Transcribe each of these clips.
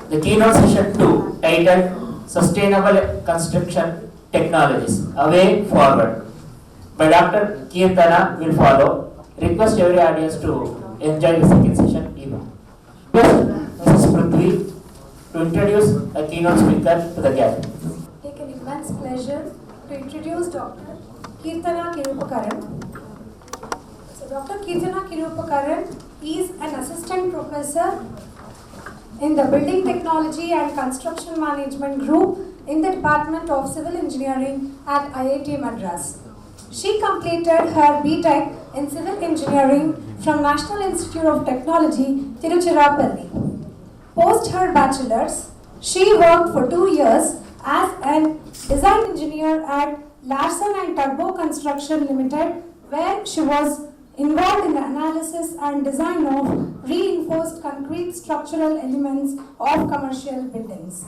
The keynote session 2, titled Sustainable Construction Technologies, A Way Forward, by Dr. Keerthana will follow. Request every audience to enjoy the second session even. First, Mrs. Prithvi to introduce a keynote speaker to the gathering. Take an immense pleasure to introduce Dr. Keerthana So Dr. Keerthana is an assistant professor in the Building Technology and Construction Management Group in the Department of Civil Engineering at IIT Madras. She completed her B.Tech in Civil Engineering from National Institute of Technology, Tiruchirappalli. Post her bachelor's, she worked for 2 years as an design engineer at Larsen and Turbo Construction Limited, where she was involved in the analysis and design of reinforced concrete structural elements of commercial buildings.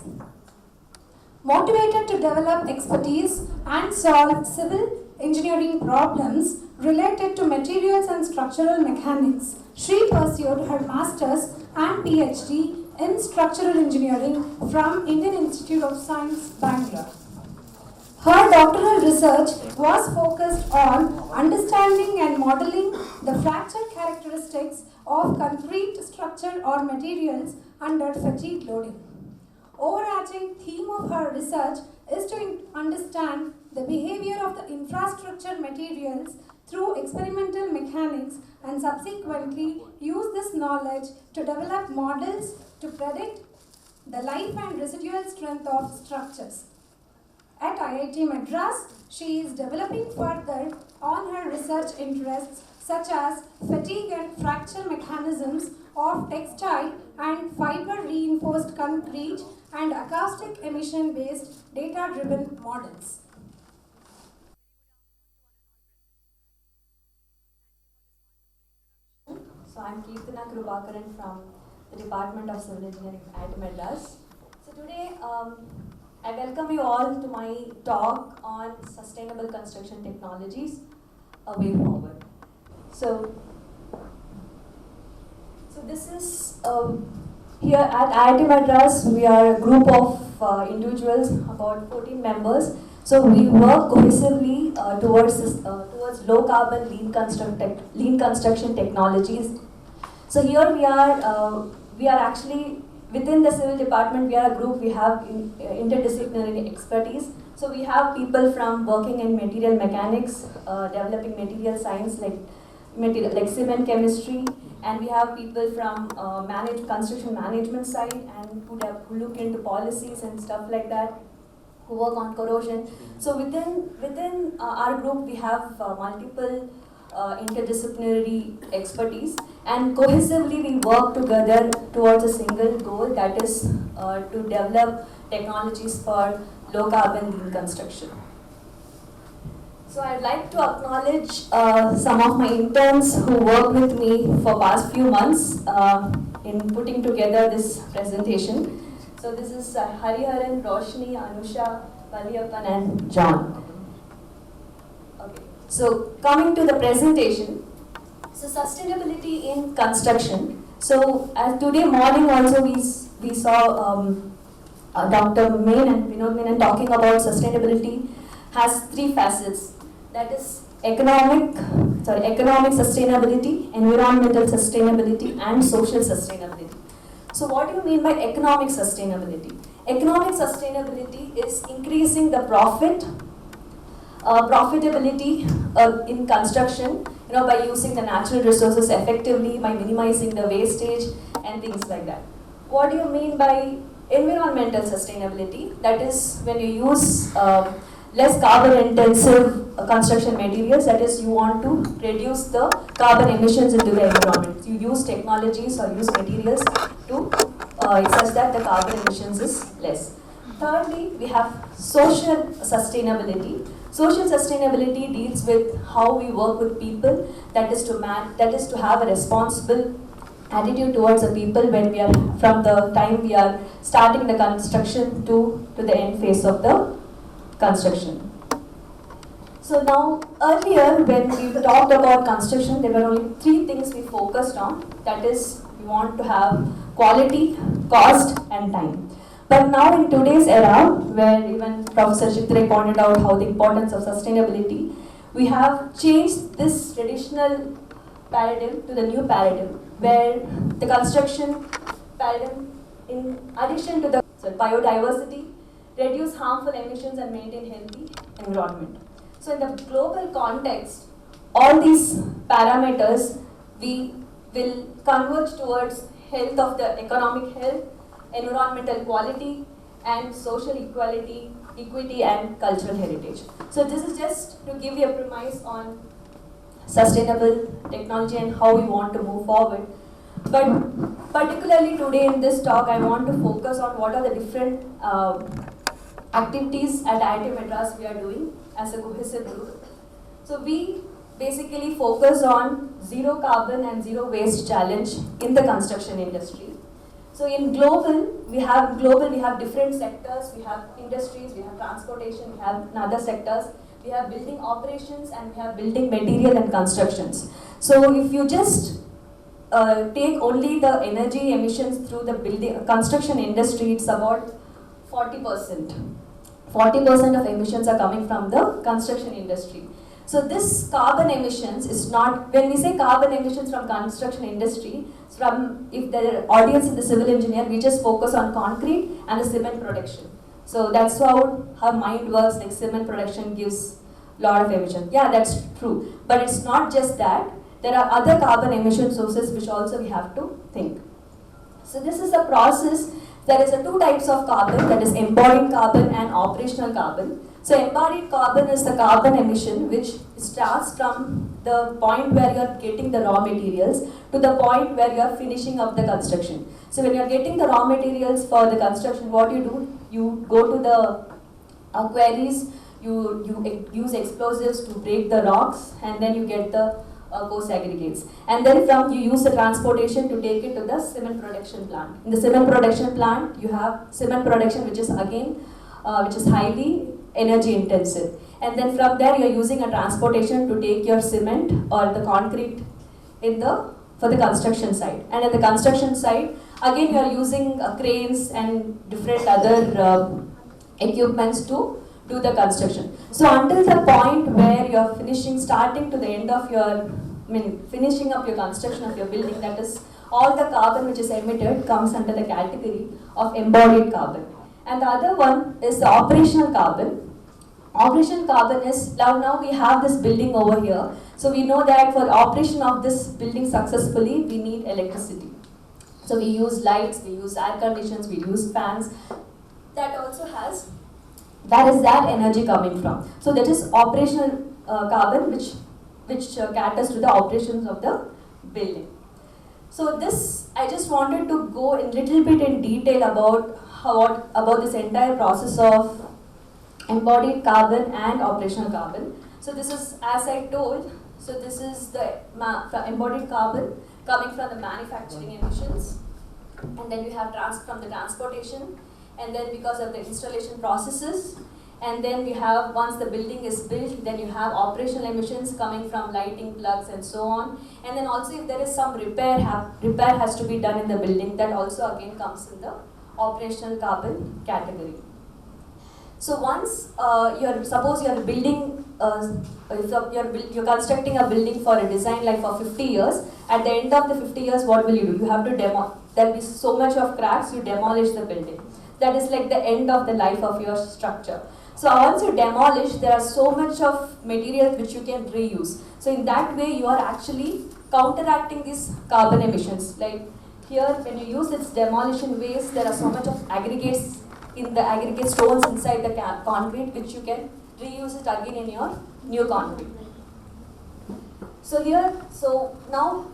Motivated to develop expertise and solve civil engineering problems related to materials and structural mechanics, she pursued her master's and PhD in structural engineering from Indian Institute of Science, Bangalore. Her doctoral research was focused on understanding and modeling the fracture characteristics of concrete structure or materials under fatigue loading. Overarching theme of her research is to understand the behavior of the infrastructure materials through experimental mechanics and subsequently use this knowledge to develop models to predict the life and residual strength of structures. At IIT Madras, she is developing further on her research interests such as fatigue and fracture mechanisms of textile and fiber reinforced concrete and acoustic emission based data driven models. So I'm Keerthana from the Department of Civil Engineering at Madras. So today I welcome you all to my talk on sustainable construction technologies, a way forward. So this is here at IIT Madras. We are a group of individuals, about 14 members. So we work cohesively towards low carbon lean construction technologies. So here we are actually within the civil department. We are a group. We have interdisciplinary expertise. So we have people from working in material mechanics, developing material science like cement chemistry, and we have people from construction management side and who look into policies and stuff like that, who work on corrosion. So within our group we have multiple interdisciplinary expertise, and cohesively we work together towards a single goal, that is to develop technologies for low carbon lean construction. So I'd like to acknowledge some of my interns who worked with me for past few months in putting together this presentation. So this is Hariharan, Roshni, Anusha, Valiyappan and John. Okay. So coming to the presentation, so sustainability in construction. So as today morning also we saw Dr. Main and Vinod Menon talking about sustainability has 3 facets. That is economic sustainability, environmental sustainability and social sustainability. So what do you mean by economic sustainability? Economic sustainability is increasing the profitability in construction, by using the natural resources effectively, by minimizing the wastage and things like that. What do you mean by environmental sustainability? That is when you use less carbon intensive construction materials, that is you want to reduce the carbon emissions into the environment. You use technologies or use materials to such that the carbon emissions is less. Thirdly, we have social sustainability. Social sustainability deals with how we work with people, that is to have a responsible attitude towards the people when we are, from the time we are starting the construction to the end phase of the construction. So now, earlier when we talked about construction, there were only 3 things we focused on. That is, we want to have quality, cost and time. But now in today's era, where even Professor Chitre pointed out how the importance of sustainability, we have changed this traditional paradigm to the new paradigm, where the construction paradigm, in addition to the biodiversity, reduce harmful emissions and maintain healthy environment. So in the global context, all these parameters we will converge towards health of the economic health, environmental quality and social equality, equity and cultural heritage. So this is just to give you a premise on sustainable technology and how we want to move forward. But particularly today in this talk, I want to focus on what are the different activities at IIT Madras we are doing as a cohesive group. So we basically focus on zero carbon and zero waste challenge in the construction industry. So in global, we have different sectors. We have industries, we have transportation, we have other sectors. We have building operations and we have building material and constructions. So if you just take only the energy emissions through the building construction industry, it's about 40%. 40% of emissions are coming from the construction industry. So this carbon emissions is not, when we say carbon emissions from construction industry, if the audience is the civil engineer, we just focus on concrete and the cement production. So that's how our mind works, like cement production gives a lot of emission. Yeah, that's true. But it's not just that. There are other carbon emission sources which also we have to think. So this is a process. There is two types of carbon, that is embodied carbon and operational carbon. So embodied carbon is the carbon emission which starts from the point where you are getting the raw materials to the point where you are finishing up the construction. So when you are getting the raw materials for the construction, what you do, you go to the quarries, you use explosives to break the rocks and then you get the coarse aggregates. And then from you use the transportation to take it to the cement production plant. In the cement production plant, you have cement production which is again, which is highly energy intensive. And then from there you are using a transportation to take your cement or the concrete for the construction site. And at the construction site, again you are using cranes and different other equipments to do the construction. So until the point where you are starting to the end of your, finishing up your construction of your building, that is all the carbon which is emitted comes under the category of embodied carbon. And the other one is the operational carbon. Operational carbon is, now we have this building over here. So we know that for the operation of this building successfully, we need electricity. So we use lights, we use air conditions, we use fans. That also has, that is that energy coming from. So that is operational carbon which caters to the operations of the building. So this, I just wanted to go a little bit in detail about this entire process of embodied carbon and operational carbon. So this is, as I told, so this is the embodied carbon coming from the manufacturing emissions, and then we have from the transportation, and then because of the installation processes, and then we have, once the building is built, then you have operational emissions coming from lighting, plugs and so on. And then also if there is some repair has to be done in the building, that also again comes in the operational carbon category. So once suppose you're building, you're constructing a building for a design life of 50 years, at the end of the 50 years, what will you do? You have to there'll be so much of cracks, you demolish the building. That is like the end of the life of your structure. So once you demolish, there are so much of materials which you can reuse. So in that way, you are actually counteracting these carbon emissions. Like here, when you use its demolition waste, there are so much of aggregates in the aggregate stones inside the concrete, which you can reuse it again in your new concrete. So here, now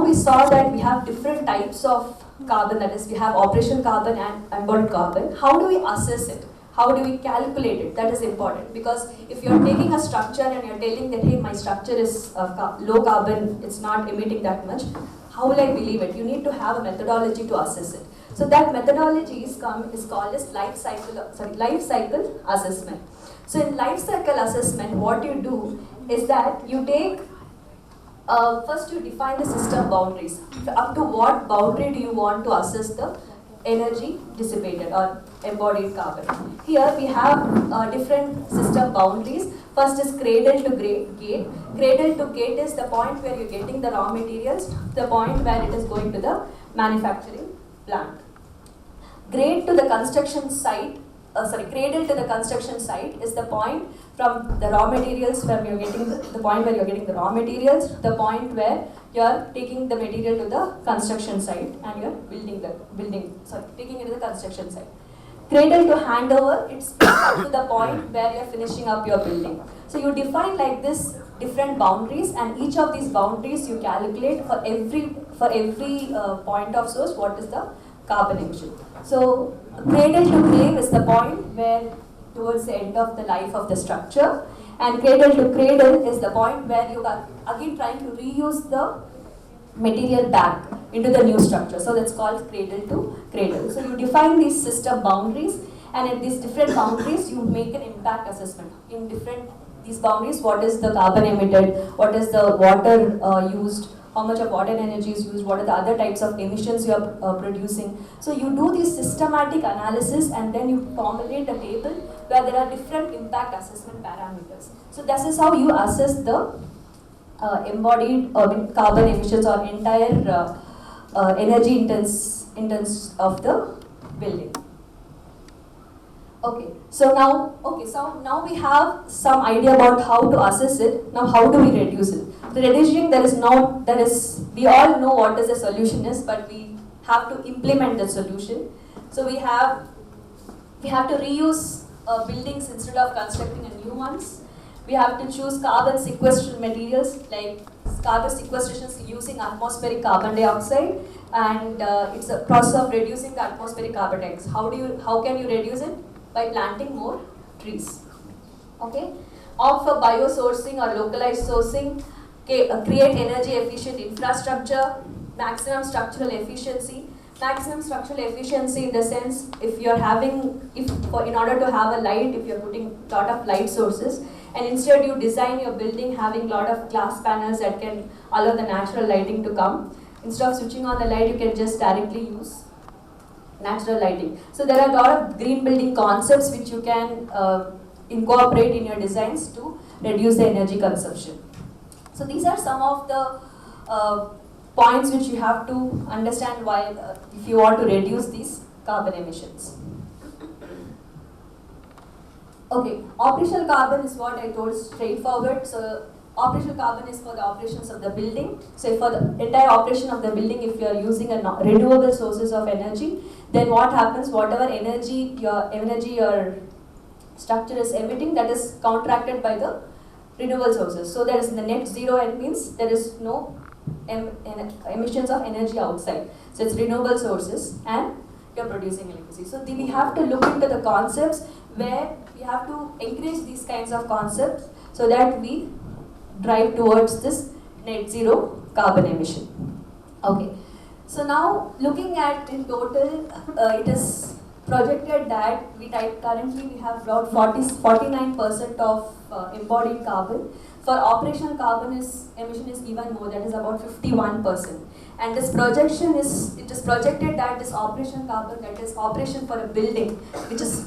we saw that we have different types of carbon, that is we have operational carbon and embodied carbon. How do we assess it? How do we calculate it? That is important, because if you're taking a structure and you're telling that, hey, my structure is low carbon, it's not emitting that much, how will I believe it? You need to have a methodology to assess it. So that methodology is called as life cycle assessment. So in life cycle assessment, what you do is that you take First you define the system boundaries. Up to what boundary do you want to assess the energy dissipated or embodied carbon? Here we have different system boundaries. First is cradle to gate. Cradle to gate is the point where you're getting the raw materials, the point where it is going to the manufacturing plant. Grade to the construction site, cradle to the construction site is the point from the raw materials where you're getting the point where you're getting the raw materials, the point where you're taking the material to the construction site and you're taking it to the construction site. Cradle to handover, it's up to the point where you're finishing up your building. So you define like this different boundaries, and each of these boundaries you calculate for every point of source what is the carbon emission. So cradle to grave is the point where towards the end of the life of the structure, and cradle to cradle is the point where you are again trying to reuse the material back into the new structure. So that's called cradle to cradle. So you define these system boundaries, and in these different boundaries you make an impact assessment. In these boundaries, what is the carbon emitted, what is the water used, how much of water energy is used, what are the other types of emissions you are producing. So you do this systematic analysis, and then you formulate a table where there are different impact assessment parameters. So this is how you assess the embodied carbon emissions or entire energy intense of the building. So now we have some idea about how to assess it. Now how do we reduce it? The reducing, we all know what is the solution is, but we have to implement the solution. So we have to reuse buildings instead of constructing a new ones. We have to choose carbon sequestration materials, like carbon sequestration using atmospheric carbon dioxide, and it's a process of reducing the atmospheric carbon dioxide. How can you reduce it? By planting more trees. Okay. Opt for biosourcing or localized sourcing. Create energy efficient infrastructure. Maximum structural efficiency. Maximum structural efficiency in the sense, in order to have a light, if you're putting a lot of light sources, and instead you design your building having a lot of glass panels that can allow the natural lighting to come. Instead of switching on the light, you can just directly use natural lighting. So there are a lot of green building concepts which you can incorporate in your designs to reduce the energy consumption. So these are some of the points which you have to understand while if you want to reduce these carbon emissions. Okay, operational carbon is what I told straightforward. So operational carbon is for the operations of the building. So for the entire operation of the building, if you are using renewable sources of energy, then what happens, whatever energy your structure is emitting, that is counteracted by the renewable sources. So there is the net zero, and means there is no emissions of energy outside. So it's renewable sources and you're producing electricity. So we have to look into the concepts where we have to encourage these kinds of concepts so that we drive towards this net zero carbon emission. Okay. So now looking at in total, it is projected that currently we have about 49% of embodied carbon. For operational carbon emission is even more, that is about 51%. And it is projected that this operational carbon, that is operation for a building,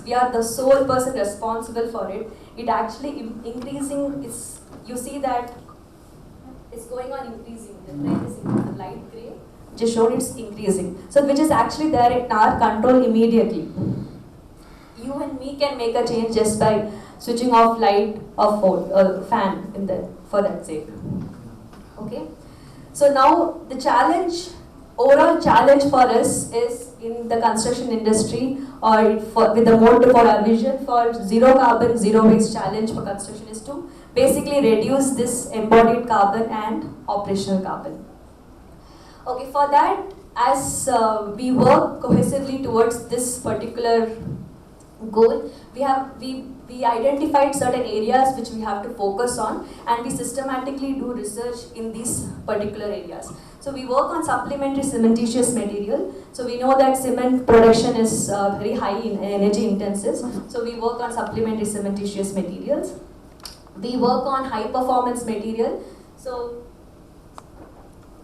we are the sole person responsible for it, it actually increasing, you see that it's going on increasing, the trend is in the light grey, which is shown it's increasing. So which is actually there in our control immediately. You and me can make a change just by switching off light or fan for that sake. Okay. So now the overall challenge for us is in the construction industry, or with the mode for our vision for zero carbon, zero waste challenge for construction is to basically reduce this embodied carbon and operational carbon. Okay, for that, as we work cohesively towards this particular goal, we identified certain areas which we have to focus on, and we systematically do research in these particular areas. So we work on supplementary cementitious material. So we know that cement production is very high in energy intensive. So we work on supplementary cementitious materials. We work on high performance material. So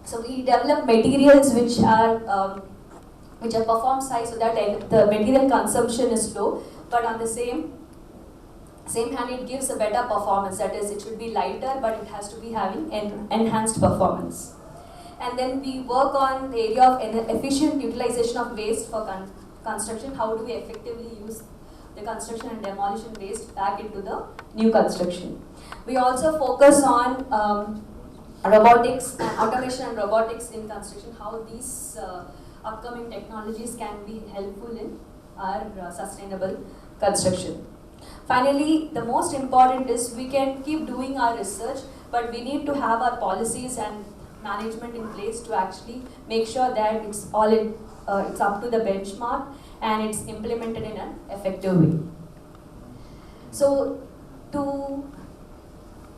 So we develop materials which are perform size so that the material consumption is low, but on the same hand it gives a better performance. That is, it should be lighter, but it has to be having enhanced performance. And then we work on the area of efficient utilization of waste for construction. How do we effectively use the construction and demolition waste back into the new construction? We also focus on robotics and automation and robotics in construction, how these upcoming technologies can be helpful in our sustainable construction. Finally, the most important is we can keep doing our research, but we need to have our policies and management in place to actually make sure that it's up to the benchmark and it's implemented in an effective way. So,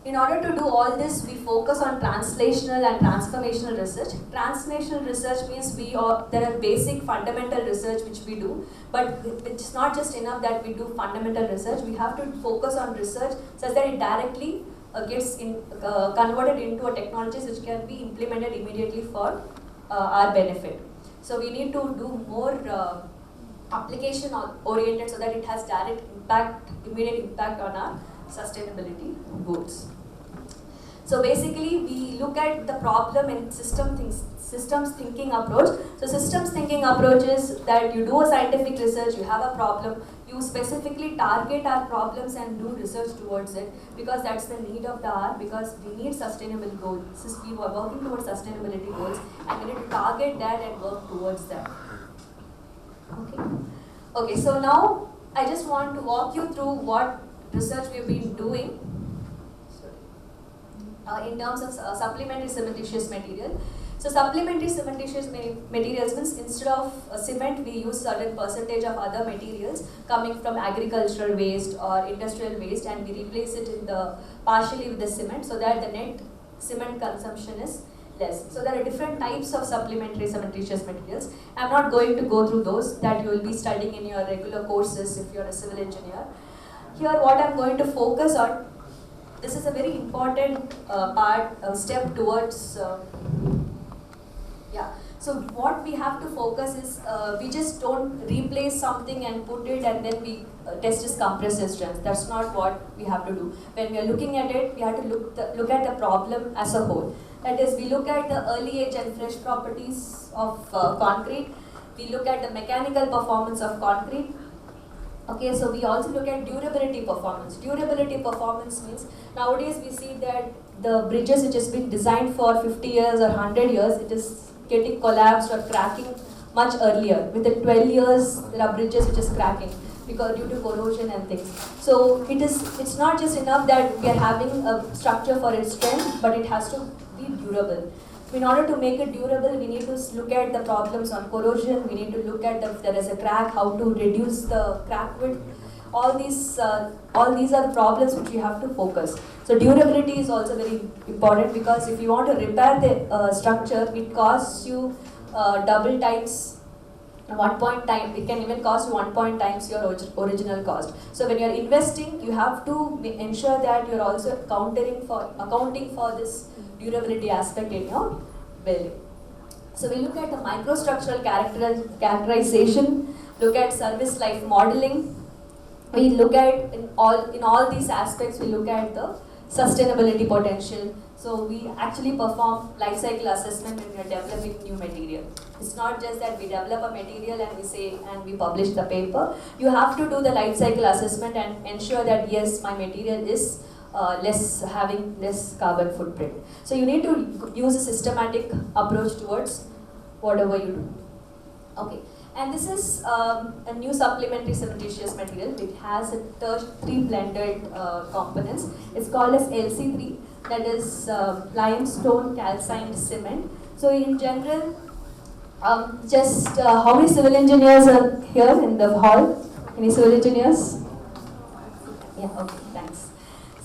in order to do all this, we focus on translational and transformational research. Transformational research means there are basic fundamental research which we do, but it's not just enough that we do fundamental research. We have to focus on research such that it directly gets converted into a technologies which can be implemented immediately for our benefit. So we need to do more application oriented so that it has direct impact, immediate impact on our sustainability goals. So basically, we look at the problem in systems thinking approach. So systems thinking approach is that you do a scientific research, you have a problem, you specifically target our problems and do research towards it, because that's the need of the hour, because we need sustainable goals. We were working towards sustainability goals and we need to target that and work towards them. Okay, so now I just want to walk you through what research we've been doing in terms of supplementary cementitious material. So supplementary cementitious materials means instead of cement, we use certain percentage of other materials coming from agricultural waste or industrial waste, and we replace it partially with the cement so that the net cement consumption is less. So there are different types of supplementary cementitious materials. I'm not going to go through those, that you will be studying in your regular courses if you're a civil engineer. Here what I'm going to focus on, this is a very important step towards, so what we have to focus is, we just don't replace something and put it and then we test its compressive strength. That's not what we have to do. When we are looking at it, we have to look at the problem as a whole. That is, we look at the early age and fresh properties of concrete. We look at the mechanical performance of concrete. Okay, so we also look at durability performance. Durability performance means nowadays we see that the bridges which has been designed for 50 years or 100 years, it is getting collapsed or cracking much earlier. Within 12 years, there are bridges which is cracking because due to corrosion and things. So it's not just enough that we are having a structure for its strength, but it has to be durable. In order to make it durable, we need to look at the problems on corrosion, we need to look at if there is a crack, how to reduce the crack width. All these are the problems which you have to focus. So durability is also very important, because if you want to repair the structure, it costs you double times, it can even cost you 1 times your original cost. So when you are investing, you have to ensure that you are also accounting for this durability aspect in your building. So we look at the microstructural characterization, look at service life modeling. We look at in all these aspects, we look at the sustainability potential. So we actually perform life cycle assessment when we are developing new material. It's not just that we develop a material and we publish the paper. You have to do the life cycle assessment and ensure that yes, my material is having less carbon footprint. So you need to use a systematic approach towards whatever you do. Okay, and this is a new supplementary cementitious material. It has three blended components. It's called as LC3, that is limestone calcined cement. So in general, how many civil engineers are here in the hall? Any civil engineers? Yeah, okay, thanks.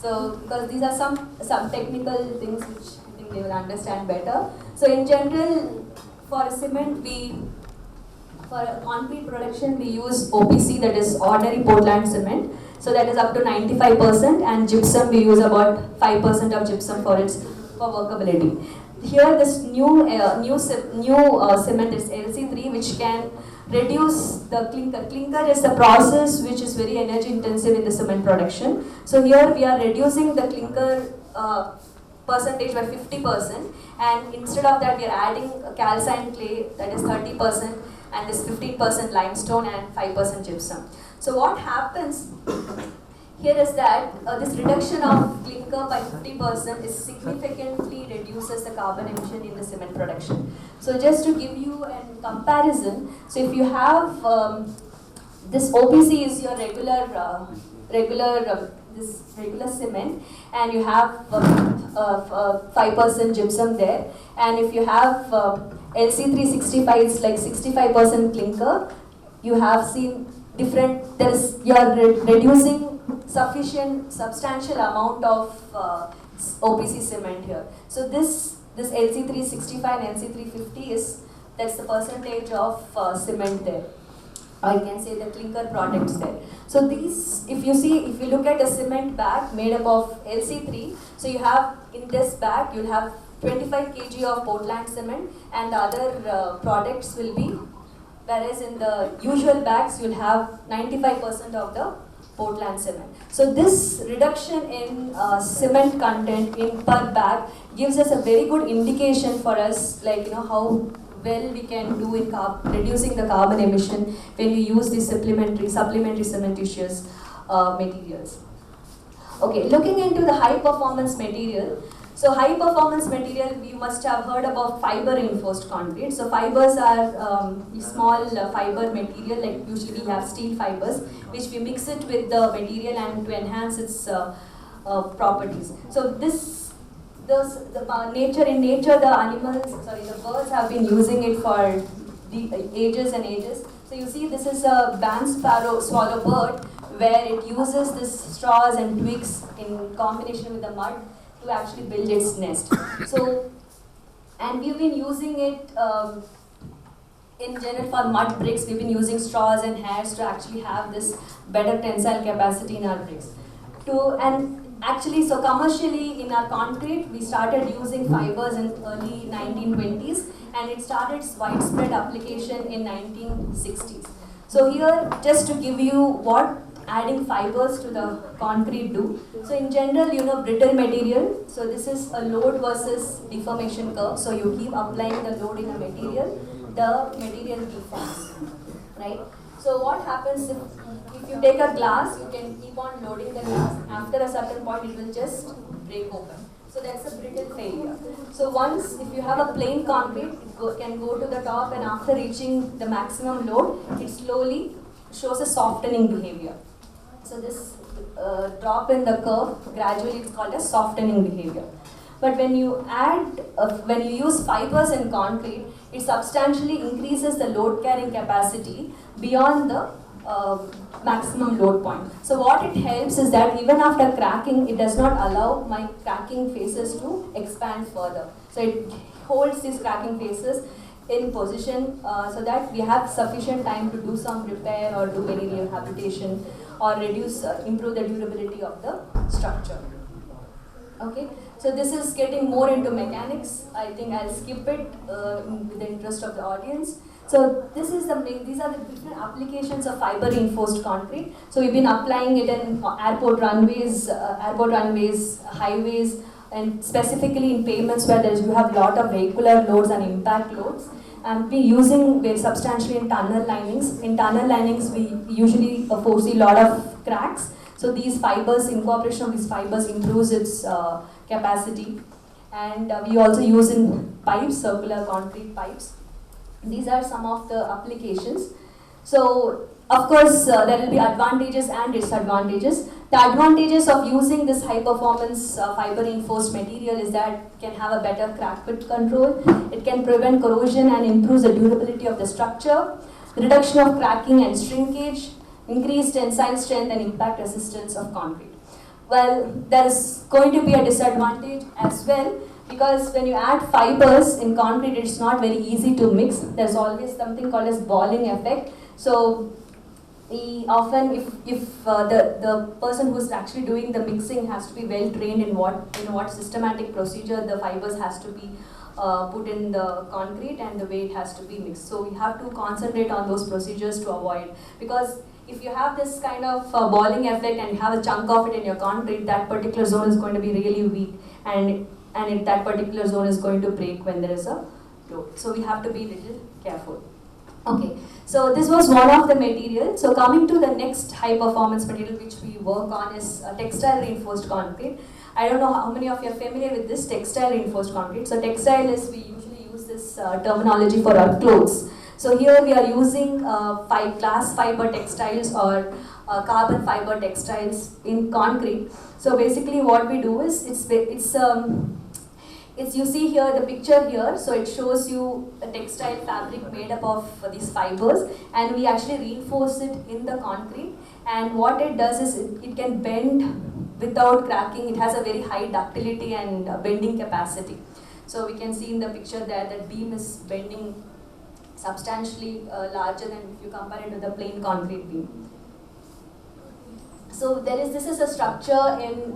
So, because these are some technical things which I think they will understand better. So in general, for cement, for concrete production, we use OPC, that is ordinary Portland cement. So that is up to 95%, and gypsum, we use about 5% of gypsum for workability. here this new cement is LC3, which can reduce the clinker. Clinker is the process which is very energy intensive in the cement production. So here we are reducing the clinker percentage by 50%, and instead of that we are adding calcined clay, that is 30%, and this 15% limestone and 5% gypsum. So what happens here is that this reduction of clinker by 50% is significantly reduces the carbon emission in the cement production. So just to give you a comparison, so if you have this OPC is your regular cement, and you have 5% gypsum there, and if you have LC365, it's like 65% clinker, you have seen different, you are reducing substantial amount of OPC cement here. So this LC365 and LC350 that's the percentage of cement there, or you can say the clinker products there. So these, if you look at a cement bag made up of LC3, so you have in this bag you'll have 25 kg of Portland cement, and the other products will be, whereas in the usual bags you'll have 95% of the Portland cement. So this reduction in cement content in per bag gives us a very good indication for us, like how well we can do in reducing the carbon emission when you use these supplementary cementitious materials. Okay, looking into the high performance material. So high performance material, you must have heard about fiber reinforced concrete. So fibers are small fiber material, like usually we have steel fibers, which we mix it with the material and to enhance its properties. So in nature, the birds have been using it for ages and ages. So you see, this is a band swallow bird, where it uses this straws and twigs in combination with the mud to actually build its nest. So, and we've been using it in general for mud bricks. We've been using straws and hairs to actually have this better tensile capacity in our bricks. So commercially in our concrete, we started using fibers in early 1920s, and it started its widespread application in 1960s. So here, just to give you what adding fibers to the concrete do. So in general, brittle material. So this is a load versus deformation curve. So you keep applying the load in a material, the material deforms, right? So what happens if you take a glass, you can keep on loading the glass. After a certain point, it will just break open. So that's a brittle failure. So once, if you have a plain concrete, it can go to the top, and after reaching the maximum load, it slowly shows a softening behavior. So this drop in the curve, gradually it's called a softening behavior. But when you use fibers in concrete, it substantially increases the load carrying capacity beyond the maximum load point. So what it helps is that even after cracking, it does not allow my cracking faces to expand further. So it holds these cracking faces in position so that we have sufficient time to do some repair or do any rehabilitation or improve the durability of the structure. Okay, so this is getting more into mechanics. I think I'll skip it with the interest of the audience. So these are the different applications of fiber reinforced concrete. So we've been applying it in airport runways, highways, and specifically in pavements where you have a lot of vehicular loads and impact loads. And we're using very substantially in tunnel linings. In tunnel linings, we usually foresee a lot of cracks. So these fibers, incorporation of these fibers improves its capacity. And we also use in pipes, circular concrete pipes. These are some of the applications. So, of course, there will be advantages and disadvantages. The advantages of using this high performance fiber reinforced material is that it can have a better crack fit control, it can prevent corrosion and improves the durability of the structure, reduction of cracking and shrinkage, increased tensile strength and impact resistance of concrete. Well, there is going to be a disadvantage as well, because when you add fibers in concrete, it's not very easy to mix. There's always something called as balling effect. So often if the person who's actually doing the mixing has to be well trained in what systematic procedure the fibers has to be put in the concrete and the way it has to be mixed. So we have to concentrate on those procedures to avoid, because if you have this kind of balling effect and you have a chunk of it in your concrete, that particular zone is going to be really weak, and that particular zone is going to break when there is a load. So we have to be little careful. Okay, so this was one of the material. So coming to the next high performance material which we work on is textile reinforced concrete. I don't know how many of you are familiar with this textile reinforced concrete. So textile is, we usually use this terminology for our clothes. So here we are using glass fiber textiles or carbon fiber textiles in concrete. So basically what we do is, you see here the picture here, so it shows you a textile fabric made up of these fibers, and we actually reinforce it in the concrete, and what it does is it can bend without cracking. It has a very high ductility and bending capacity. So we can see in the picture there that beam is bending substantially larger than if you compare it to the plain concrete beam. So this is a structure in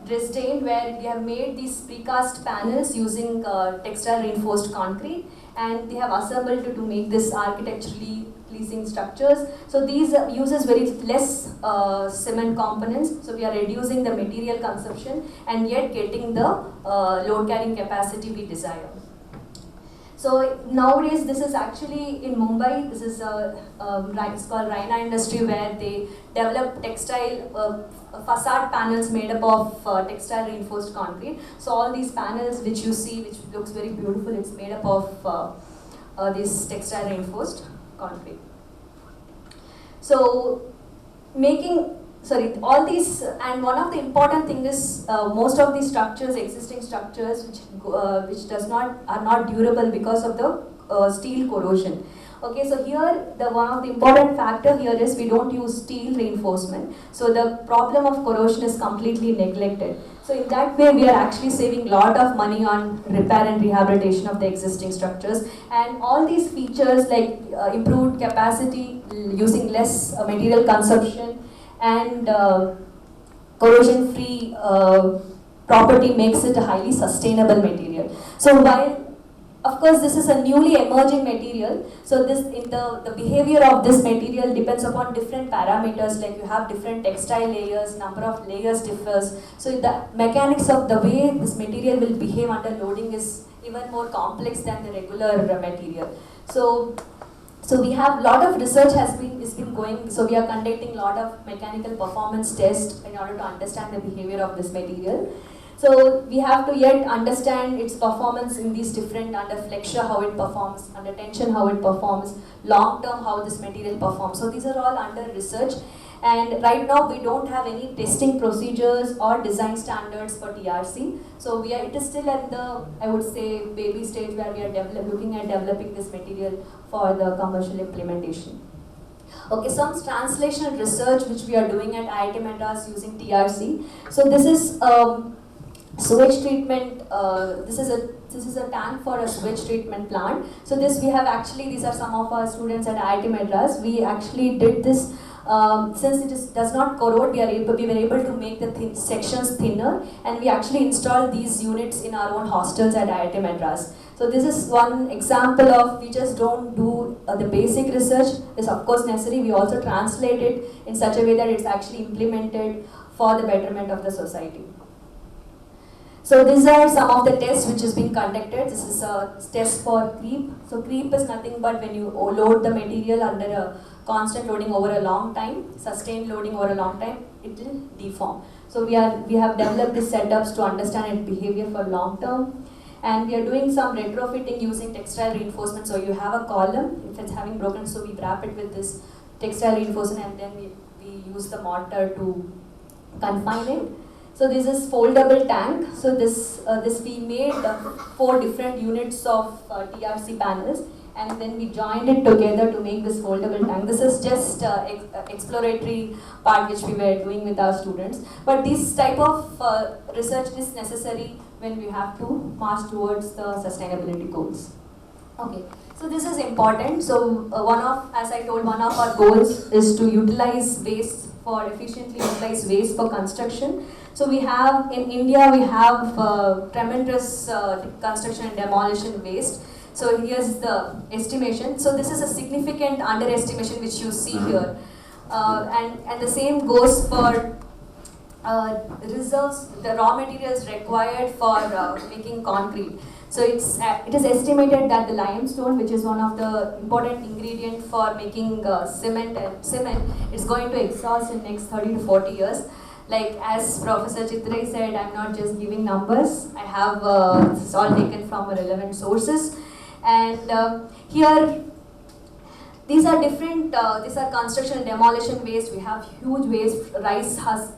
Dresden where they have made these precast panels using textile reinforced concrete, and they have assembled to make this architecturally pleasing structures. So these uses very less cement components, so we are reducing the material consumption and yet getting the load carrying capacity we desire. So nowadays this is actually in Mumbai. This is it's called Raina Industry, where they develop textile facade panels made up of textile reinforced concrete. So all these panels which you see, which looks very beautiful, it's made up of this textile reinforced concrete. So all these, and one of the important thing is most of these structures, existing structures, which are not durable because of the steel corrosion. Okay, so here one of the important factor here is we don't use steel reinforcement. So the problem of corrosion is completely neglected. So in that way, we are actually saving a lot of money on repair and rehabilitation of the existing structures. And all these features like improved capacity, using less material consumption, and corrosion-free property makes it a highly sustainable material. So while, of course, this is a newly emerging material, so the behavior of this material depends upon different parameters, like you have different textile layers, number of layers differs. So the mechanics of the way this material will behave under loading is even more complex than the regular material. So we have a lot of research has been going, so we are conducting a lot of mechanical performance tests in order to understand the behavior of this material. So we have to yet understand its performance in these different, under flexure how it performs, under tension how it performs, long term how this material performs. So these are all under research, and right now we don't have any testing procedures or design standards for TRC. So it is still at the, I would say, baby stage where we are looking at developing this material for the commercial implementation. Okay, some translational research which we are doing at IIT Madras using TRC. So this is sewage treatment. This is a tank for a sewage treatment plant. So these are some of our students at IIT Madras. We actually did this. Since it does not corrode, we were able to make the sections thinner, and we actually installed these units in our own hostels at IIT Madras. So this is one example of, we just don't do the basic research, is of course necessary, we also translate it in such a way that it's actually implemented for the betterment of the society. So these are some of the tests which has been conducted. This is a test for creep. So creep is nothing but when you load the material under a constant loading over a long time, sustained loading over a long time, it will deform. So we have developed these setups to understand its behavior for long term, and we are doing some retrofitting using textile reinforcement. So you have a column, if it's having broken, so we wrap it with this textile reinforcement, and then we use the mortar to confine it. So this is foldable tank. So this we made 4 different units of TRC panels, and then we joined it together to make this foldable tank. This is just exploratory part which we were doing with our students. But this type of research is necessary when we have to march towards the sustainability goals. Okay, so this is important. So as I told, one of our goals is to utilize waste for efficiently utilize waste for construction. So we have, in India, we have tremendous construction and demolition waste. So here's the estimation. So this is a significant underestimation which you see here. And the same goes for reserves, the raw materials required for making concrete. So it is estimated that the limestone, which is one of the important ingredient for making cement, is going to exhaust in next 30 to 40 years. Like as Professor Chitrai said, I'm not just giving numbers. I have this is all taken from relevant sources. And here, these are different. These are construction and demolition waste. We have huge waste, rice husk,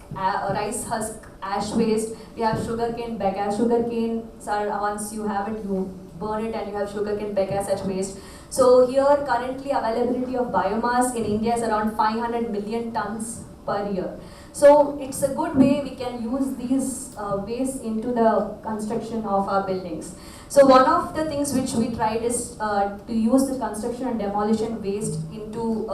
ash waste. We have sugarcane bagasse. Sugarcanes are once you have it, you burn it, and you have sugarcane bagasse as waste. So here, currently availability of biomass in India is around 500 million tons per year. So it's a good way we can use these waste into the construction of our buildings. So one of the things which we tried is to use the construction and demolition waste into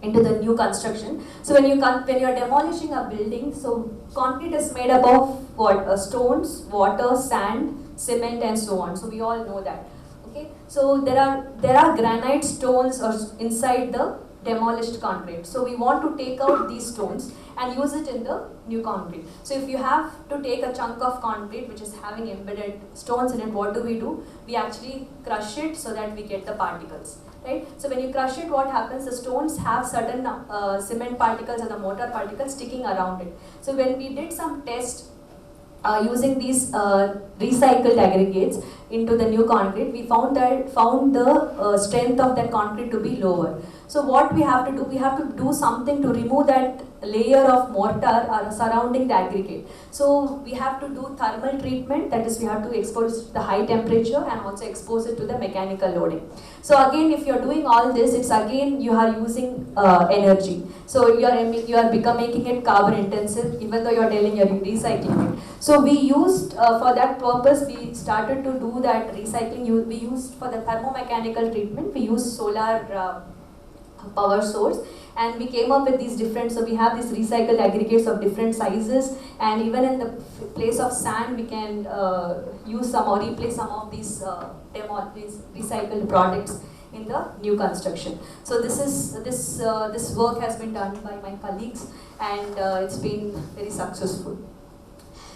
the new construction. So when you are demolishing a building, so concrete is made up of what? Stones, water, sand, cement, and so on. So we all know that. Okay. So there are granite stones inside the demolished concrete. So we want to take out these stones and use it in the new concrete. So if you have to take a chunk of concrete which is having embedded stones in it, what do? We actually crush it so that we get the particles, right? So when you crush it, what happens? The stones have certain cement particles and the mortar particles sticking around it. So when we did some test using these recycled aggregates into the new concrete, we found the strength of that concrete to be lower. So what we have to do? We have to do something to remove that layer of mortar surrounding the aggregate. So we have to do thermal treatment, that is we have to expose it to the high temperature and also expose it to the mechanical loading. So again, if you are doing all this, it's again you are using energy. So you are making it carbon intensive, even though you are telling you are recycling it. So we used for that purpose, we started to do that recycling. We used for the thermomechanical treatment, we used solar power source, and we came up with these different, so we have these recycled aggregates of different sizes, and even in the place of sand we can use some or replace some of these recycled products in the new construction. So this work has been done by my colleagues, and it's been very successful.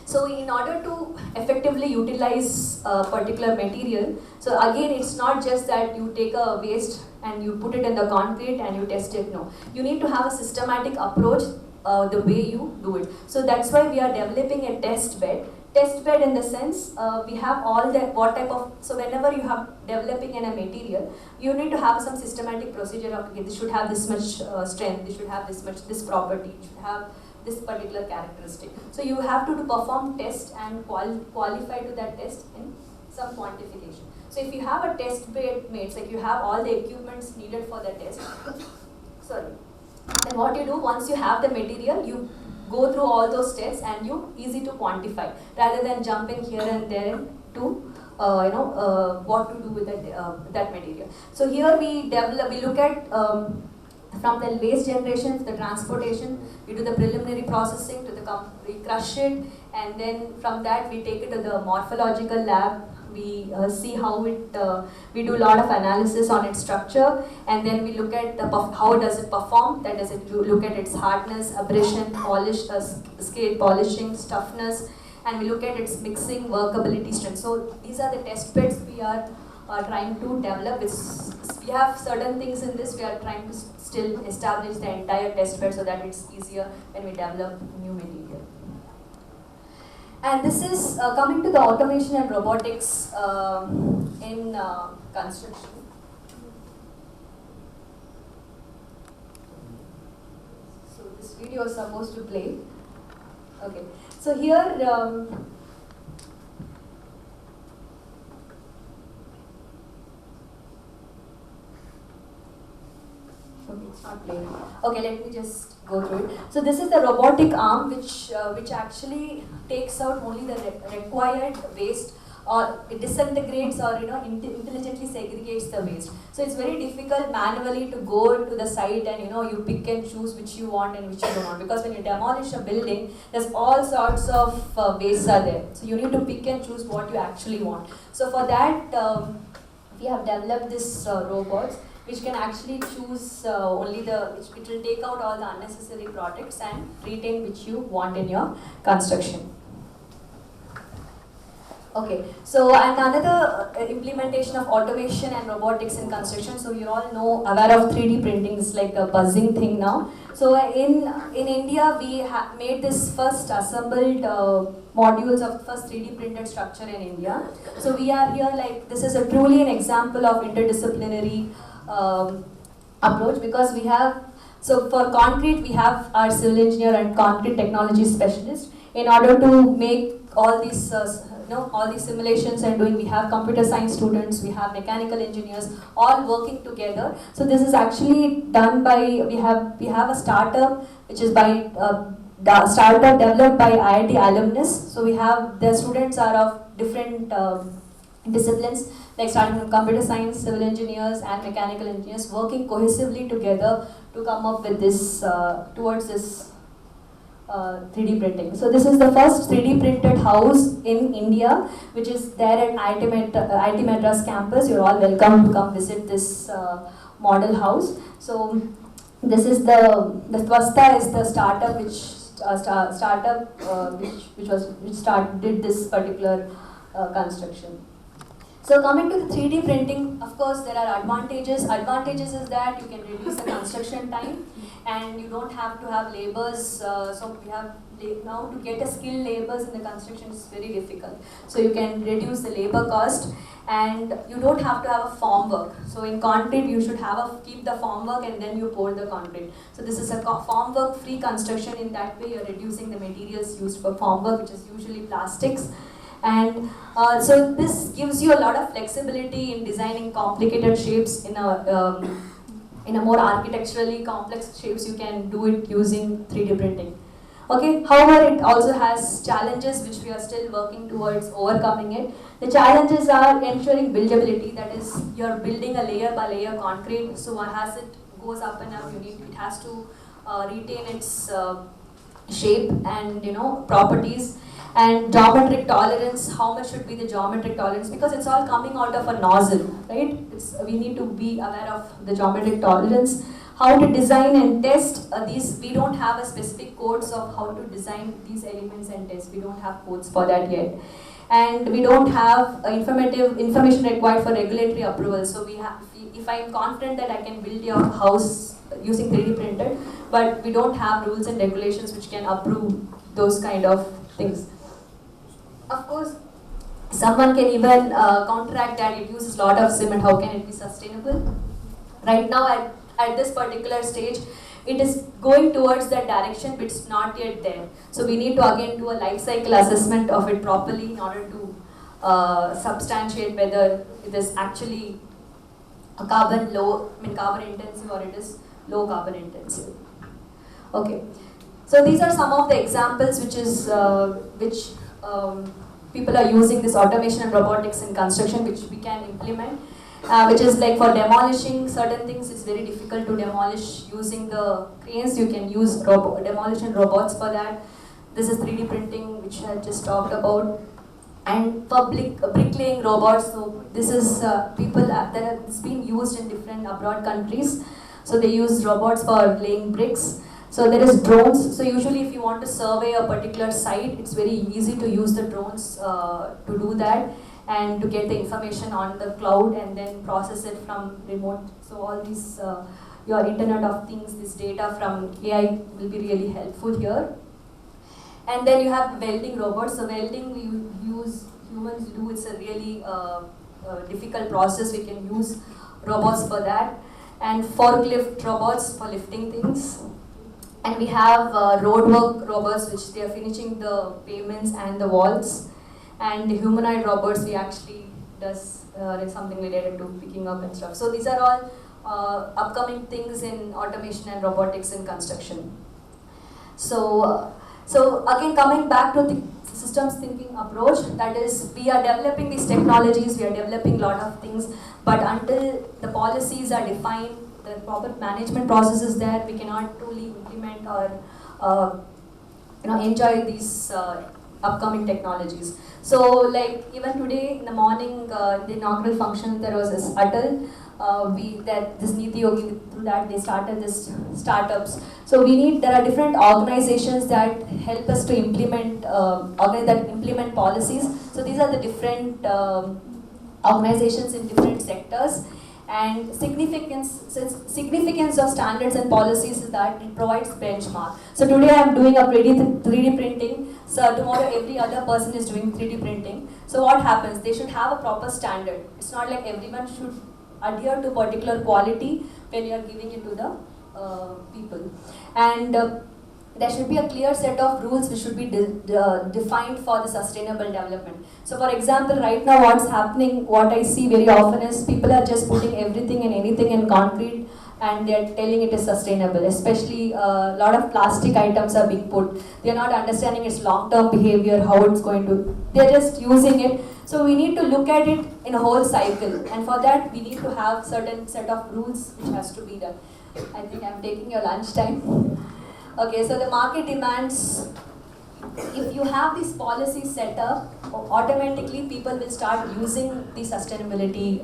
So in order to effectively utilize a particular material, so again it's not just that you take a waste and you put it in the concrete and you test it, no. You need to have a systematic approach the way you do it. So that's why we are developing a test bed. Test bed in the sense, we have all that, what type of, so whenever you have developing in a material, you need to have some systematic procedure of, okay, this should have this much strength, this should have this property, it should have this particular characteristic. So you have to perform test and qualify to that test in some quantification. So if you have a test bed made, like you have all the equipments needed for the test, then what you do, once you have the material, you go through all those tests and you easy to quantify, rather than jumping here and there to what to do with that material. So here we look at from the waste generation to the transportation, we do the preliminary processing we crush it, and then from that we take it to the morphological lab. We see how it, we do a lot of analysis on its structure, and then we look at how does it perform, that is, you look at its hardness, abrasion, polish, scale polishing, toughness, and we look at its mixing, workability, strength. So these are the test beds we are trying to develop. We have certain things in this, we are trying to still establish the entire test bed so that it's easier when we develop new material. And this is coming to the automation and robotics in construction. So this video is supposed to play. Okay. So here, okay, it's not playing. Okay, let me just go through it. So this is the robotic arm which actually takes out only the required waste or it disintegrates or intelligently segregates the waste. So it's very difficult manually to go to the site and you pick and choose which you want and which you don't want, because when you demolish a building, there's all sorts of wastes are there. So you need to pick and choose what you actually want. So for that, we have developed this robots which can actually choose only it will take out all the unnecessary products and retain which you want in your construction. Okay, so and another implementation of automation and robotics in construction. So you all know, aware of 3D printing is like a buzzing thing now. So in India, we made this first assembled modules of first 3D printed structure in India. So we are here like, this is truly an example of interdisciplinary approach, because we have, so for concrete we have our civil engineer and concrete technology specialist. In order to make all these all these simulations and doing, we have computer science students, we have mechanical engineers, all working together. So this is actually done by, we have a startup which is by startup developed by IIT alumnus. So we have, the students are of different disciplines, like starting from computer science, civil engineers and mechanical engineers, working cohesively together to come up with this towards this 3D printing. So this is the first 3D printed house in India, which is there at IIT Madras campus. You're all welcome to come visit this model house. So this is the Twasta is the startup which did this particular construction. So coming to the 3D printing, of course there are advantages. Advantages is that you can reduce the construction time and you don't have to have laborers. So we have now to get a skilled laborers in the construction is very difficult. So you can reduce the labor cost and you don't have to have a form work. So in concrete you should keep the form work and then you pour the concrete. So this is a form work free construction. In that way you're reducing the materials used for form work, which is usually plastics. And so this gives you a lot of flexibility in designing complicated shapes in a more architecturally complex shapes. You can do it using 3D printing. Okay, however, it also has challenges which we are still working towards overcoming it. The challenges are ensuring buildability, that is, you're building a layer by layer concrete, so as it goes up and up, it has to retain its shape and properties. And geometric tolerance, how much should be the geometric tolerance, because it's all coming out of a nozzle, right? We need to be aware of the geometric tolerance. How to design and test these, we don't have a specific codes of how to design these elements and test. We don't have codes for that yet. And we don't have information required for regulatory approval. So if I'm confident that I can build your house using 3D printed, but we don't have rules and regulations which can approve those kind of things. Of course, someone can even counteract that it uses a lot of cement. How can it be sustainable? Right now, at this particular stage, it is going towards that direction, but it's not yet there. So we need to again do a life cycle assessment of it properly in order to substantiate whether it is actually a carbon intensive or it is low carbon intensive. Okay. So these are some of the examples which people are using this automation and robotics in construction, which we can implement. Which is like for demolishing certain things, it's very difficult to demolish using the cranes. You can use demolition robots for that. This is 3D printing, which I just talked about. And for bricklaying robots, so this is it's been used in different abroad countries. So they use robots for laying bricks. So there is drones. So usually if you want to survey a particular site, it's very easy to use the drones to do that and to get the information on the cloud and then process it from remote. So all these, your Internet of Things, this data from AI will be really helpful here. And then you have welding robots. So welding humans do, it's a really difficult process. We can use robots for that. And forklift robots for lifting things. And we have roadwork robots, which they are finishing the pavements and the walls. And the humanoid robots, we actually does something related to picking up and stuff. So these are all upcoming things in automation and robotics in construction. So again, coming back to the systems thinking approach. That is, we are developing these technologies, we are developing a lot of things, but until the policies are defined, the proper management process is there, we cannot truly implement or enjoy these upcoming technologies. So like even today in the morning, the inaugural function, there was this Atal, this Niti Yogi, through that they started this startups. So there are different organizations that help us to implement, implement policies. So these are the different organizations in different sectors. And significance of standards and policies is that it provides benchmark. So today I am doing a 3D printing, so tomorrow every other person is doing 3D printing. So what happens? They should have a proper standard. It's not like everyone should adhere to particular quality when you are giving it to the people. And there should be a clear set of rules which should be defined for the sustainable development. So for example, right now what's happening, what I see very often is people are just putting everything and anything in concrete and they're telling it is sustainable. Especially a lot of plastic items are being put. They're not understanding its long-term behavior, how it's going to, they're just using it. So we need to look at it in a whole cycle, and for that we need to have certain set of rules which has to be done. I think I'm taking your lunch time. Okay, so the market demands, if you have these policies set up, automatically people will start using the sustainability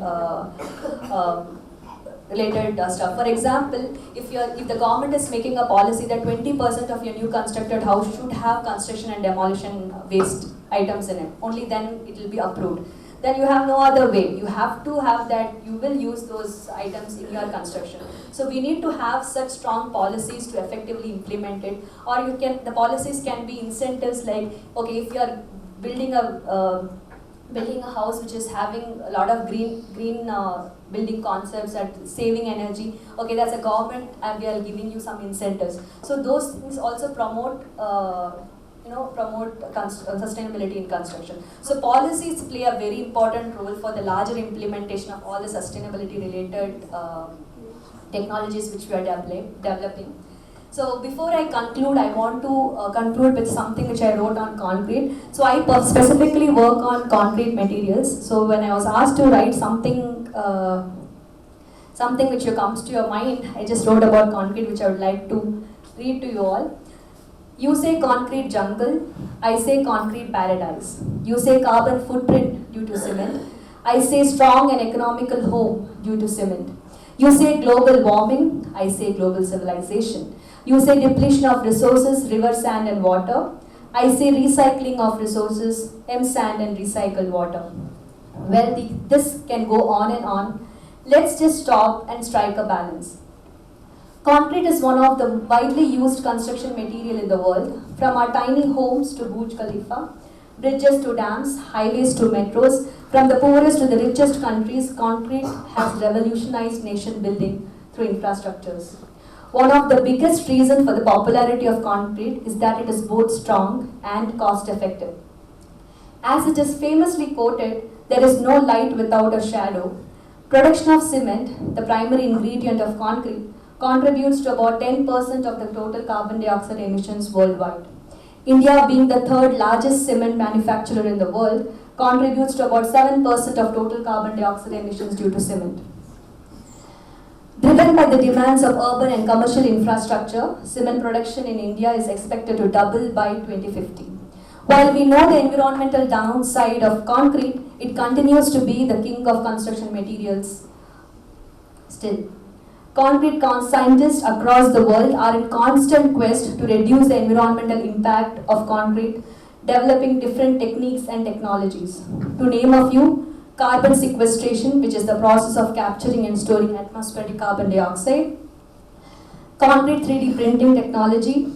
related stuff. For example, if the government is making a policy that 20% of your new constructed house should have construction and demolition waste items in it, only then it will be approved. Then you have no other way. You have to have that, you will use those items in your construction. So we need to have such strong policies to effectively implement it. Or the policies can be incentives like, okay, if you are building a house which is having a lot of green building concepts and saving energy, okay, that's a government and we are giving you some incentives. So those things also promote sustainability in construction. So policies play a very important role for the larger implementation of all the sustainability related technologies which we are developing. So before I conclude, I want to conclude with something which I wrote on concrete. So I specifically work on concrete materials. So when I was asked to write something which comes to your mind, I just wrote about concrete, which I would like to read to you all. You say concrete jungle, I say concrete paradise. You say carbon footprint due to cement, I say strong and economical home due to cement. You say global warming, I say global civilization. You say depletion of resources, river, sand and water, I say recycling of resources, sand and recycled water. Well, this can go on and on. Let's just stop and strike a balance. Concrete is one of the widely used construction material in the world, from our tiny homes to Burj Khalifa, bridges to dams, highways to metros, from the poorest to the richest countries, concrete has revolutionized nation building through infrastructures. One of the biggest reasons for the popularity of concrete is that it is both strong and cost effective. As it is famously quoted, there is no light without a shadow. Production of cement, the primary ingredient of concrete, contributes to about 10% of the total carbon dioxide emissions worldwide. India, being the third largest cement manufacturer in the world, contributes to about 7% of total carbon dioxide emissions due to cement. Driven by the demands of urban and commercial infrastructure, cement production in India is expected to double by 2050. While we know the environmental downside of concrete, it continues to be the king of construction materials still. Concrete scientists across the world are in constant quest to reduce the environmental impact of concrete, developing different techniques and technologies. To name a few, carbon sequestration, which is the process of capturing and storing atmospheric carbon dioxide, concrete 3D printing technology,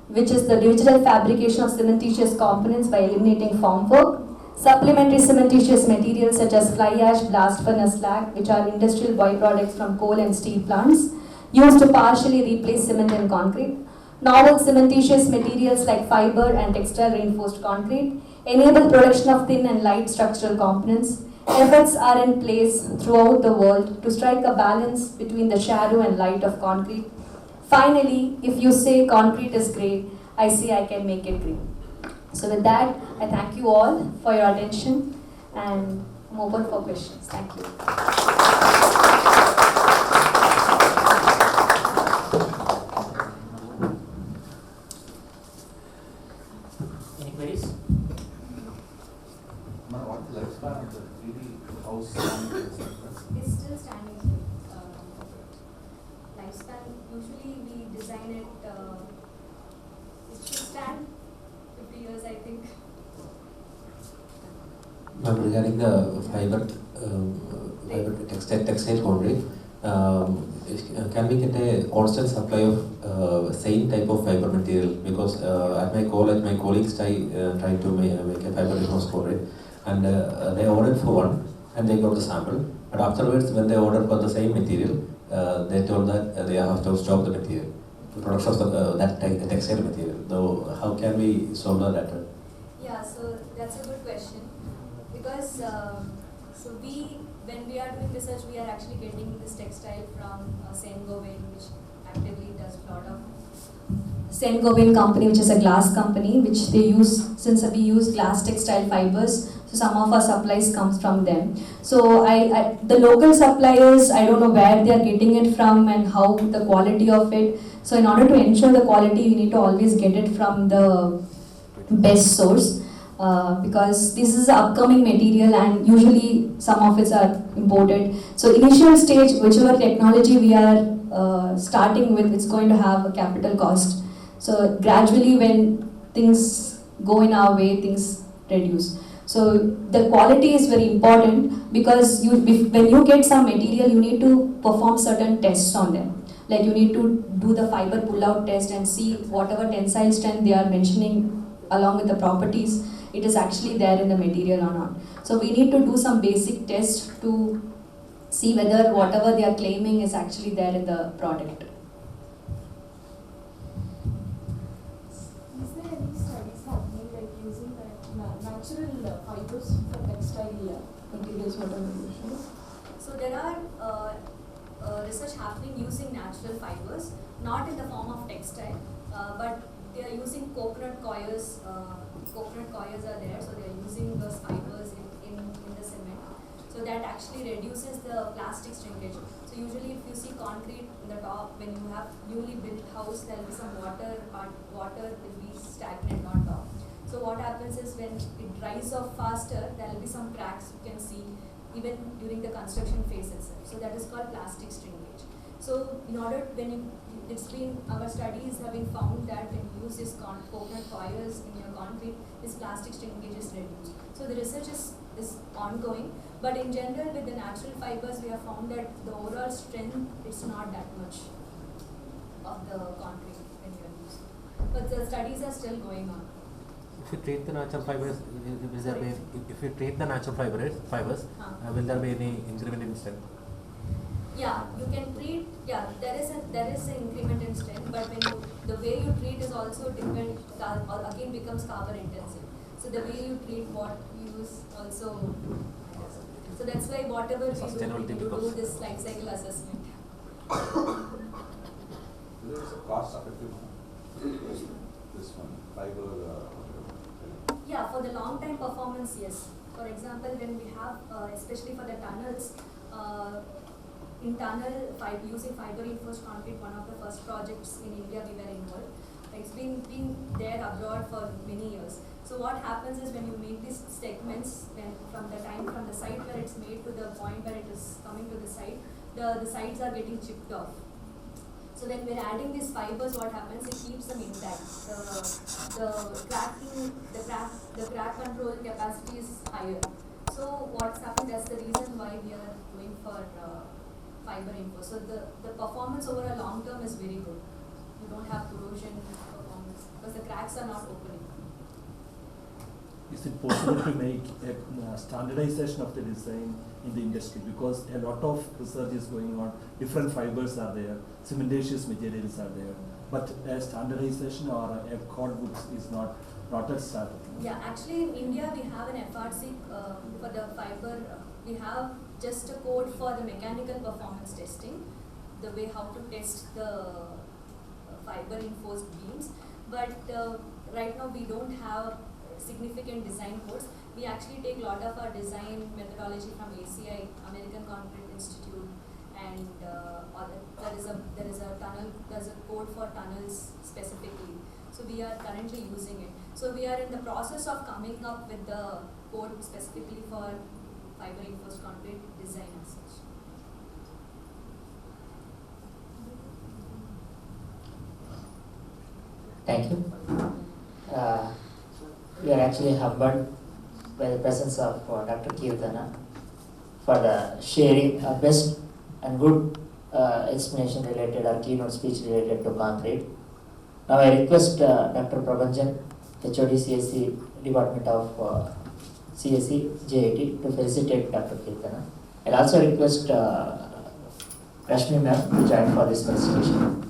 which is the digital fabrication of cementitious components by eliminating formwork, supplementary cementitious materials such as fly ash, blast furnace slag, which are industrial byproducts from coal and steel plants, used to partially replace cement and concrete. Novel cementitious materials like fiber and textile reinforced concrete enable production of thin and light structural components. Efforts are in place throughout the world to strike a balance between the shadow and light of concrete. Finally, if you say concrete is grey, I say I can make it grey. So with that, I thank you all for your attention and I'm open for questions. Thank you. Any queries? What's the lifespan of the 3D house? It's still standing. Lifespan, usually we design it, it should stand 50 years, I think. Regarding the fiber textile foundry, can we get a constant supply of same type of fiber material? Because at my colleagues tried to make a fiber reinforced foundry, and they ordered for one and they got the sample. But afterwards, when they ordered for the same material, they told that they have to stop the material, the production of that textile material. So how can we solve that? Yeah, so that's a good question. Because when we are doing research, we are actually getting this textile from Saint-Gobain, which actively does a lot of Saint-Gobain company, which is a glass company, which they use, since we use glass textile fibers, so some of our supplies comes from them. So the local suppliers, I don't know where they are getting it from and how the quality of it. So in order to ensure the quality, you need to always get it from the best source. Because this is an upcoming material and usually some of it are imported. So initial stage, whichever technology we are starting with, it's going to have a capital cost. So gradually when things go in our way, things reduce. So the quality is very important because when you get some material, you need to perform certain tests on them. Like you need to do the fiber pull-out test and see whatever tensile strength they are mentioning along with the properties, it is actually there in the material or not. So we need to do some basic tests to see whether whatever they are claiming is actually there in the product. Is there any studies happening like using natural fibers for textile materials? What are the issues? So there are research happening using natural fibers, not in the form of textile, but they are using coconut coils. Coconut coils are there, so they are using those fibers in the cement. So that actually reduces the plastic shrinkage. So usually if you see concrete in the top, when you have newly built house, there will be some water will be stagnant on top. So what happens is when it dries off faster, there will be some cracks you can see even during the construction phase itself. So that is called plastic shrinkage. So in order, our studies have been found that when you use this coconut coils in your concrete, this plastic shrinkage is reduced. So the research is ongoing, but in general with the natural fibers, we have found that the overall strength is not that much of the concrete when you are using. But the studies are still going on. If you treat the natural fibers, will there be any increment in strength? Yeah, you can treat. Yeah, there is an increment in strength, but the way you treat is also different. Again, becomes carbon intensive. So the way you treat what you use also. So that's why whatever we do this life cycle assessment. There is a cost effective this one fiber. Yeah, for the long time performance, yes. For example, when we have, especially for the tunnels, in tunnel, using fiber reinforced concrete, one of the first projects in India we were involved. It's been there abroad for many years. So what happens is when you make these segments, from the site where it's made to the point where it is coming to the site, the sides are getting chipped off. So when we're adding these fibers, what happens? It keeps them intact. The crack control capacity is higher. So what's happened? That's the reason why we are going for fiber reinforced. So the performance over a long term is very good. You don't have corrosion performance because the cracks are not opening. Is it possible to make a standardization of the design in the industry? Because a lot of research is going on, different fibers are there, cementitious materials are there, but a standardization or a code book is not a started. Yeah, actually in India we have an FRC for the fiber. We have just a code for the mechanical performance testing, the way how to test the fiber reinforced beams. But right now we don't have significant design course. We actually take a lot of our design methodology from ACI, American Concrete Institute, and there is a code for tunnels specifically. So we are currently using it. So we are in the process of coming up with the code specifically for fiber reinforced concrete design as such. Thank you. We are actually humbled by the presence of Dr. Keerthana for the sharing a best and good explanation related or keynote speech related to concrete. Now I request Dr. Prabhanjan, HOD CSE Department of CSE JIT to felicitate Dr. Keerthana. I'll also request Rashmi ma'am to join for this felicitation.